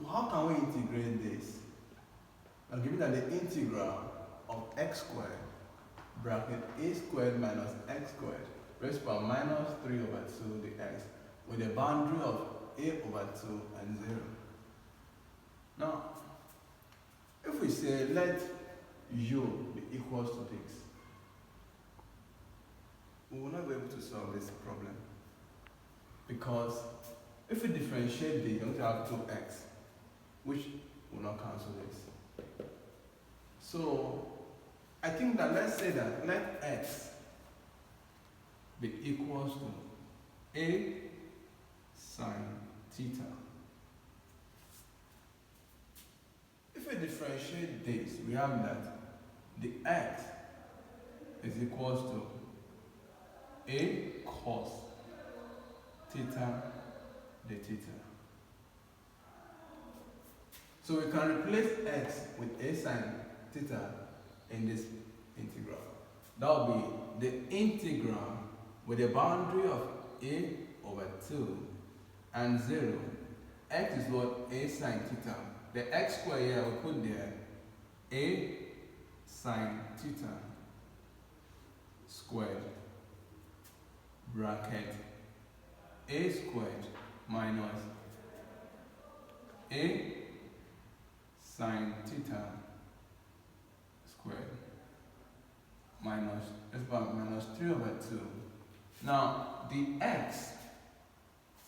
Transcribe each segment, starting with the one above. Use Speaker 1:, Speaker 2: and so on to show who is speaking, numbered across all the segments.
Speaker 1: how can we integrate this? Now given that the integral of x squared bracket a squared minus x squared raised to power minus 3 over 2 dx with a boundary of a over 2 and 0. Now, if we say let u be equals to this, we will not be able to solve this problem, because if we differentiate this, we're going to have 2x, which will not cancel this. So I think that let's say that let x be equals to a sine theta. If we differentiate this, we have that the x is equals to a cos theta d theta. So we can replace x with a sine theta in this integral. That will be the integral with a boundary of a over 2 and 0. X is what? A sine theta. The x square here we put there a sine theta squared bracket a squared minus a sine theta squared minus minus 3 over 2. Now the x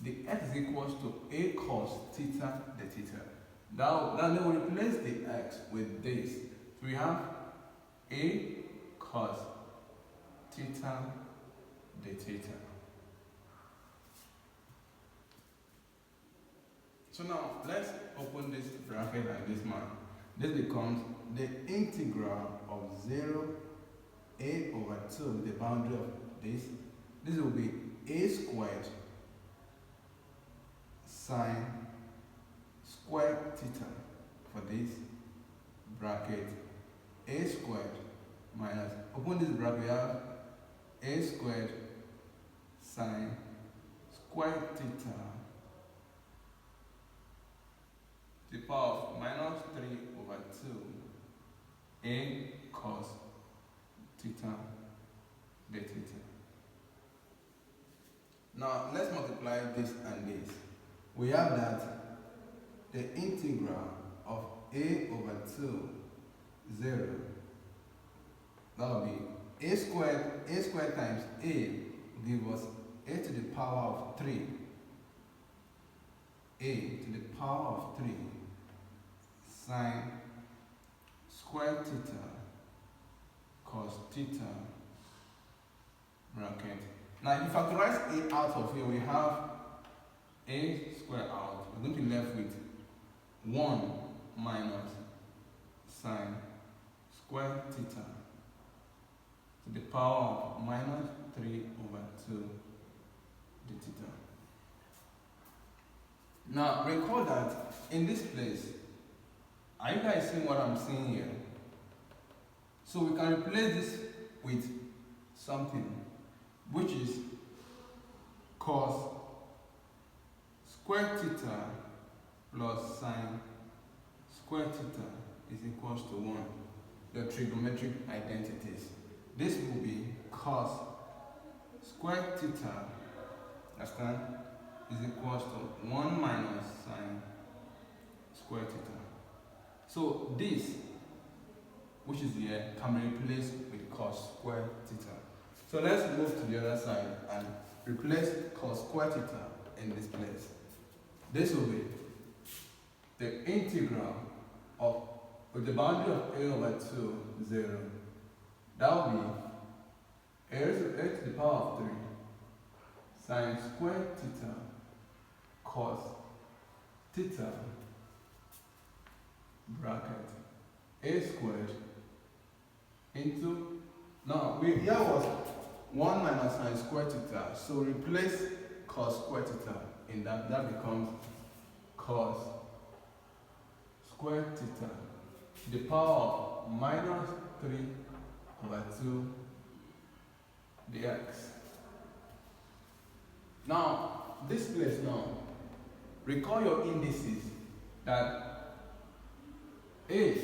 Speaker 1: is equals to a cos theta d theta. Now then we replace the x with this. So we have a cos theta d theta. So now let's open this bracket and this man. This becomes the integral of 0 a over 2, the boundary of this. This will be a squared sine squared theta for this bracket a squared minus, open this bracket, we have a squared sine squared theta to the power of minus 3 over 2 a cos theta d theta. Now let's multiply this and this. We have that the integral of a over 2 0, that will be a squared times a give us a to the power of 3, a to the power of 3 sine squared theta cos theta bracket. Now if you factorize a out of here, we have a squared out. We're going to be left with 1 minus sine squared theta to the power of minus 3 over 2 d theta. Now recall that in this place, are you guys seeing what I'm seeing here? So we can replace this with something which is cos square theta plus sine square theta is equals to 1. The trigonometric identities. This will be cos square theta, understand, is equals to 1 minus sine square theta. So this, which is here, can be replaced with cos square theta. So let's move to the other side and replace cos square theta in this place. This will be the integral of, with the boundary of a over 2, 0. That will be a to the power of 3 sine square theta cos theta bracket a squared into, now here was 1 minus sine square theta, so replace cos square theta in that becomes cos square theta to the power of minus 3 over 2 dx. Now, this place now, recall your indices. that a to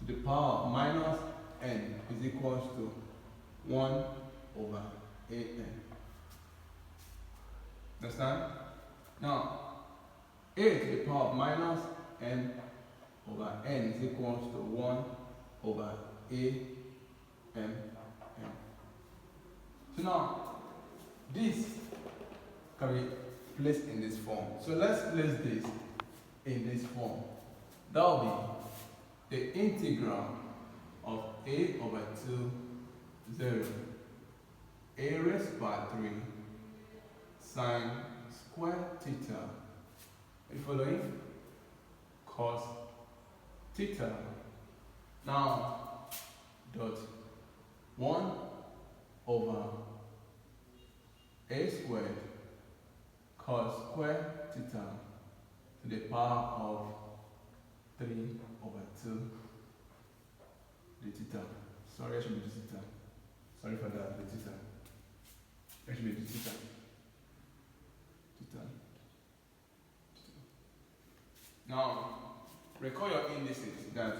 Speaker 1: the power of minus n is equals to 1 over an. Understand? Now, a to the power of minus n over n is equals to 1 over a m n. So now, this can be placed in this form. So let's place this in this form. That will be the integral of a over 2, 0, a raised by 3 sine square theta. Are you following? Cos theta. Now, dot 1 over a squared cos square theta to the power of 3 over 2 the theta. Sorry, I should be the theta. Sorry for that, the theta. I should be the theta. Theta. Now, recall your indices that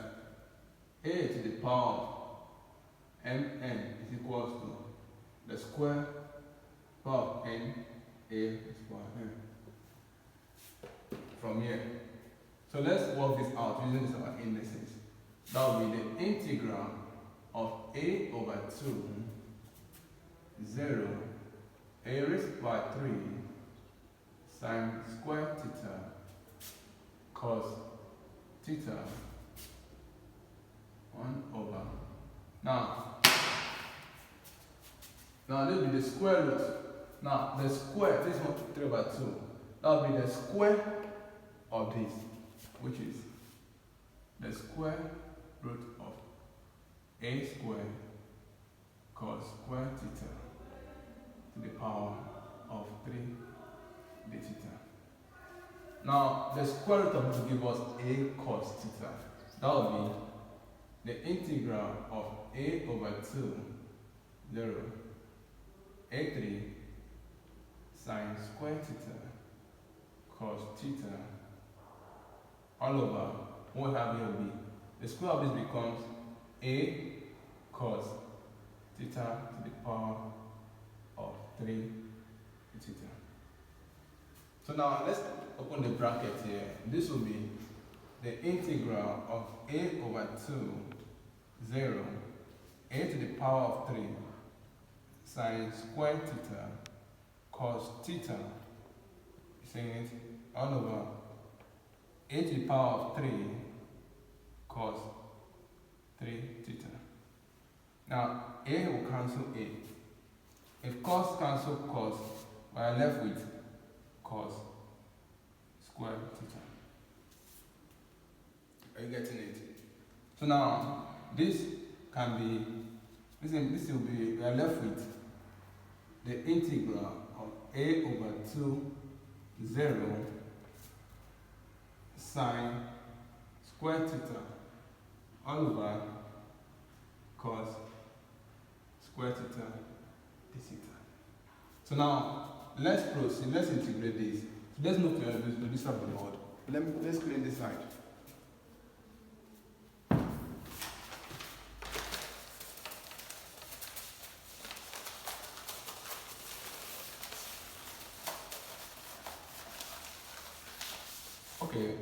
Speaker 1: a to the power of mn is equals to the square power of n a square n. From here. So let's work this out using these our indices. That will be the integral of a over 2, 0, a raised by 3 sine square theta cos theta 1 over. Now this will be the square root. Now the square, this is 3 by 2. That will be the square of this, which is the square root of a squared cos square theta to the power of 3 d theta. Now the square root of this will give us a cos theta. That will be the integral of a over 2, 0, a3 sine square theta cos theta all over what we have here will be the square of this becomes a cos theta to the power of 3 theta. So now let's open the bracket here. This will be the integral of a over 2, 0, a to the power of 3 sine square theta cos theta, saying it all over a to the power of 3 cos 3 theta. Now a will cancel a. If cos cancel cos, we are left with cos square theta. Are you getting it? So now this can be, this will be, we are left with the integral of a over 2, 0 sine square theta all over cos square theta d theta. So now let's proceed, let's integrate this. So let's move to this side of the board. Let's clean this side. Okay,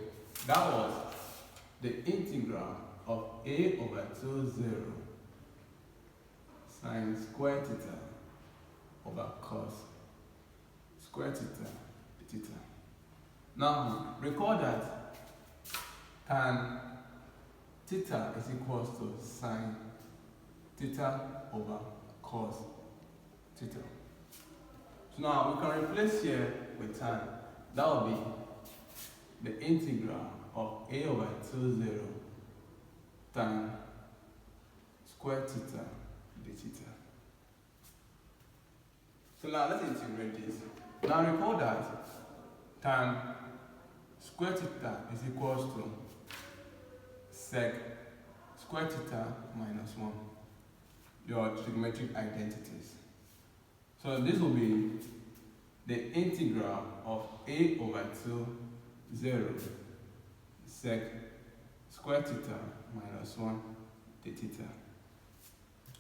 Speaker 1: that was the integral of a over 2, 0 sine square theta over cos square theta theta. Now recall that tan theta is equals to sine theta over cos theta. So now we can replace here with tan. That will be the integral of a over 2, 0 tan square theta d theta. So now let's integrate this. Now recall that tan square theta is equals to sec square theta minus 1. Your trigonometric identities. So this will be the integral of a over 2, 0 sec square theta minus 1 d theta.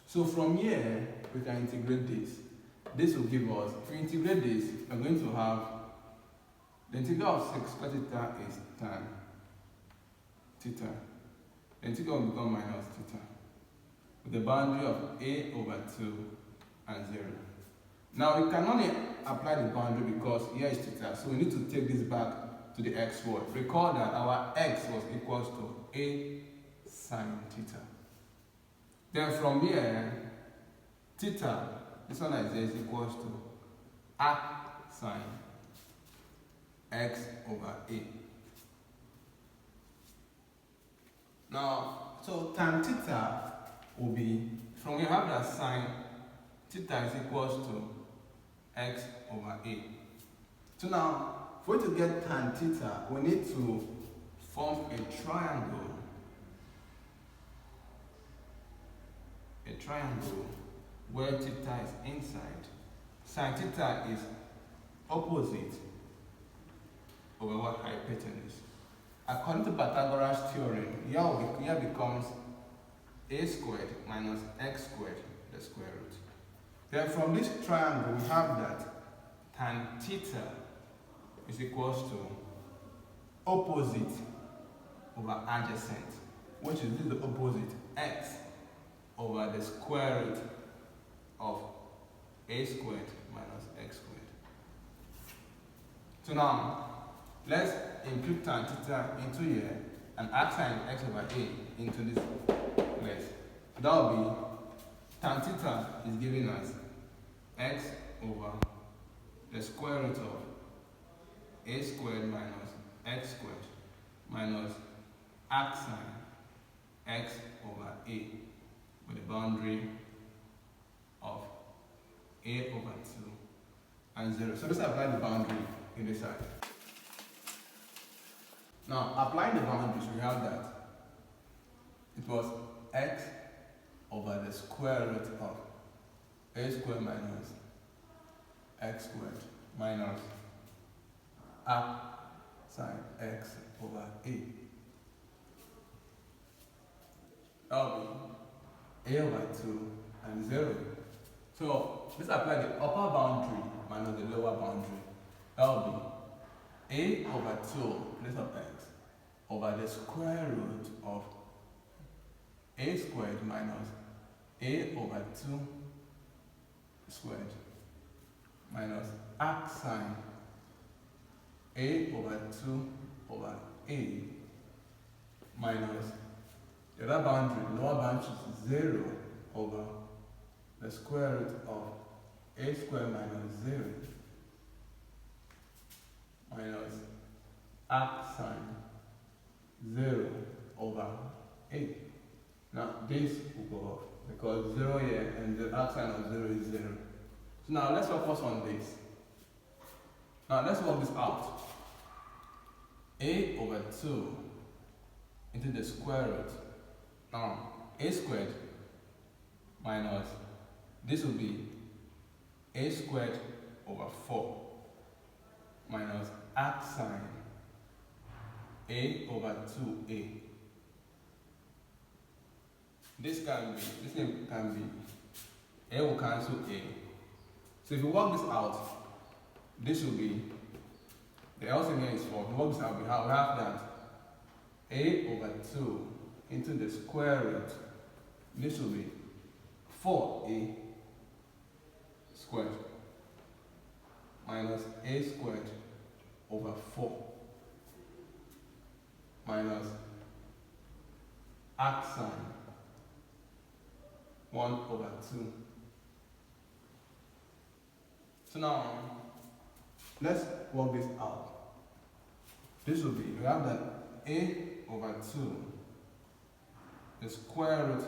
Speaker 1: So from here, we can integrate this. This will give us, if we integrate this, we're going to have the integral of sec square theta is tan theta. The integral will become minus theta with the boundary of a over 2 and 0. Now we can only apply the boundary because here is theta, so we need to take this back to the x word. Recall that our x was equals to a sine theta. Then from here, theta, this one is equals to arc sine x over a. Now, so tan theta will be, from here we have that sine theta is equals to x over a. So now, for to get tan theta, we need to form a triangle. A triangle where theta is inside. Sine theta is opposite over what hypotenuse. According to Pythagoras theorem, here becomes a squared minus x squared, the square root. Then from this triangle, we have that tan theta is equals to opposite over adjacent, which is the opposite, x over the square root of a squared minus x squared. So now, let's include tan theta into here and arc sine x over a into this place. So that will be tan theta is giving us x over the square root of a squared minus x squared minus arc sine x over a with the boundary of a over 2 and 0. So let's apply the boundary in this side. Now, applying the boundaries, we have that it was x over the square root of a squared minus x squared minus arc sine x over a. That will be a over 2 and 0. So let's apply the upper boundary minus the lower boundary. That will be a over 2 place of x over the square root of a squared minus a over 2 squared minus arc sine a over 2 over a minus the other boundary, lower boundary is 0 over the square root of a squared minus 0 minus arc sine 0 over a. Now this will go off because 0 here and the arc sine of 0 is 0. So now let's focus on this. Now let's work this out. A over 2 into the square root. Now a squared minus this will be a squared over 4 minus arc sine a over 2a. This thing can be, a will cancel a. So if you work this out, this will be, the LCM here is 4. If you work this out, we have that a over 2 into the square root. This will be 4a squared minus a squared over 4 minus arc sine 1 over 2. So now, let's work this out. This will be, we have that a over 2, the square root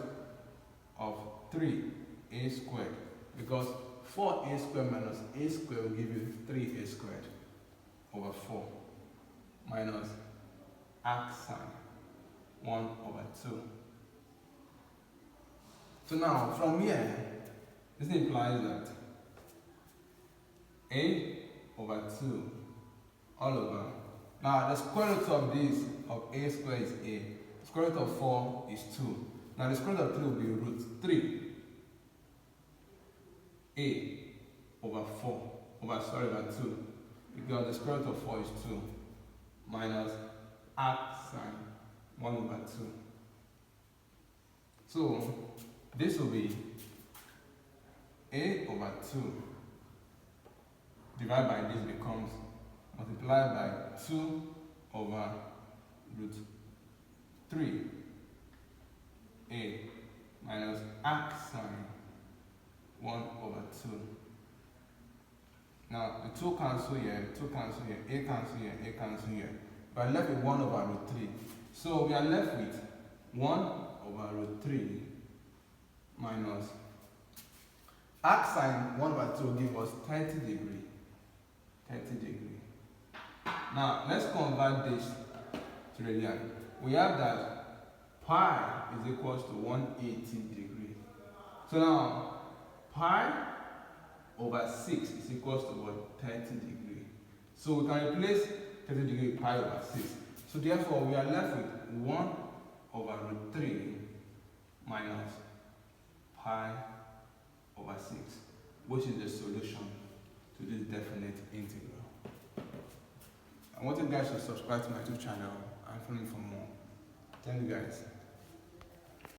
Speaker 1: of 3a squared, because 4a squared minus a squared will give you 3a squared over 4 minus arc sine 1 over 2. So now, from here, this implies that a over 2 all over Now the square root of this, of a squared is a. The square root of 4 is 2. Now the square root of 3 will be root 3 a over 4, over 2. Because the square root of 4 is 2 minus arc sine 1 over 2. So this will be a over 2 divided by this becomes multiplied by 2 over root 3 a minus arc sine 1 over 2. Now the 2 cancel here, 2 cancel here, a cancel here, a cancel here. We are left with 1 over root 3. So we are left with 1 over root 3 minus arc sine 1 over 2 will give us 30 degree. 30 degree. Now let's convert this to radian. We have that pi is equals to 180 degree. So now pi over 6 is equals to what? 30 degree. So we can replace 30 degree with pi over 6. So therefore we are left with 1 over root 3 minus pi over 6, which is the solution to this definite integral. I want you guys to subscribe to my YouTube channel and follow me for more. Thank you guys.